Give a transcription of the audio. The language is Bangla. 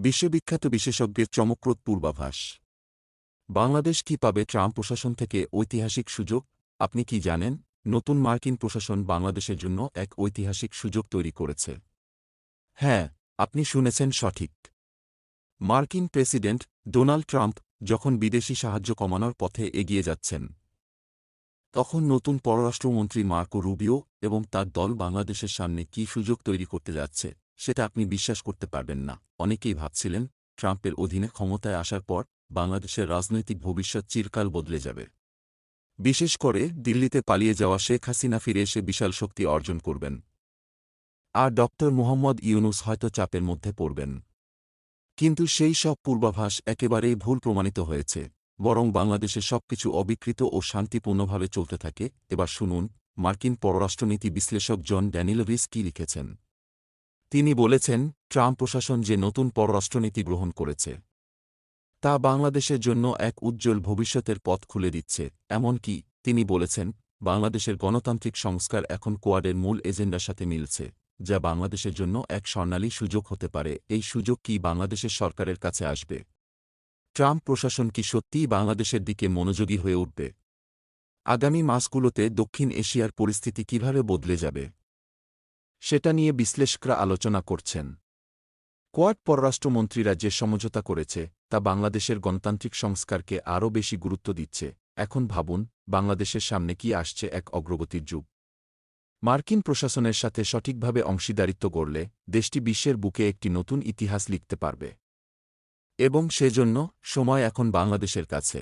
বিশ্ববিখ্যাত বিশেষজ্ঞের চমকপ্রদ পূর্বাভাস। বাংলাদেশ কি পাবে ট্রাম্প প্রশাসন থেকে ঐতিহাসিক সুযোগ? আপনি কি জানেন, নতুন মার্কিন প্রশাসন বাংলাদেশের জন্য এক ঐতিহাসিক সুযোগ তৈরি করেছে? হ্যাঁ, আপনি শুনেছেন সঠিক। মার্কিন প্রেসিডেন্ট ডোনাল্ড ট্রাম্প যখন বিদেশি সাহায্য কমানোর পথে এগিয়ে যাচ্ছেন, তখন নতুন পররাষ্ট্রমন্ত্রী মার্কো রুবিও এবং তার দল বাংলাদেশের সামনে কী সুযোগ তৈরি করতে যাচ্ছে, সেটা আপনি বিশ্বাস করতে পারবেন না। অনেকেই ভাবছিলেন, ট্রাম্পের অধীনে ক্ষমতায় আসার পর বাংলাদেশের রাজনৈতিক ভবিষ্যৎ চিরকাল বদলে যাবে। বিশেষ করে দিল্লিতে পালিয়ে যাওয়া শেখ হাসিনা ফিরে এসে বিশাল শক্তি অর্জন করবেন, আর ডক্টর মুহাম্মদ ইউনূস হয়তো চাপের মধ্যে পড়বেন। কিন্তু সেই সব পূর্বাভাস একেবারেই ভুল প্রমাণিত হয়েছে। বরং বাংলাদেশে সবকিছু অবিকৃত ও শান্তিপূর্ণভাবে চলতে থাকে। এবার শুনুন, মার্কিন পররাষ্ট্রনীতি বিশ্লেষক জন ড্যানিলভিস কী লিখেছেন। তিনি বলেছেন, ট্রাম্প প্রশাসন যে নতুন পররাষ্ট্রনীতি গ্রহণ করেছে, তা বাংলাদেশের জন্য এক উজ্জ্বল ভবিষ্যতের পথ খুলে দিচ্ছে। এমনকি তিনি বলেছেন, বাংলাদেশের গণতান্ত্রিক সংস্কার এখন কোয়াডের মূল এজেন্ডার সাথে মিলছে, যা বাংলাদেশের জন্য এক স্বর্ণালী সুযোগ হতে পারে। এই সুযোগ কি বাংলাদেশের সরকারের কাছে আসবে? ট্রাম্প প্রশাসন কি সত্যিই বাংলাদেশের দিকে মনোযোগী হয়ে উঠবে? আগামী মাসগুলোতে দক্ষিণ এশিয়ার পরিস্থিতি কিভাবে বদলে যাবে, সেটা নিয়ে বিশ্লেষকরা আলোচনা করছেন। কোয়াড পররাষ্ট্রমন্ত্রীরা যে সমঝোতা করেছে, তা বাংলাদেশের গণতান্ত্রিক সংস্কারকে আরও বেশি গুরুত্ব দিচ্ছে। এখন ভাবুন, বাংলাদেশের সামনে কি আসছে এক অগ্রগতির যুগ। মার্কিন প্রশাসনের সাথে সঠিকভাবে অংশীদারিত্ব গড়লে দেশটি বিশ্বের বুকে একটি নতুন ইতিহাস লিখতে পারবে। এবং সেজন্য সময় এখন বাংলাদেশের কাছে।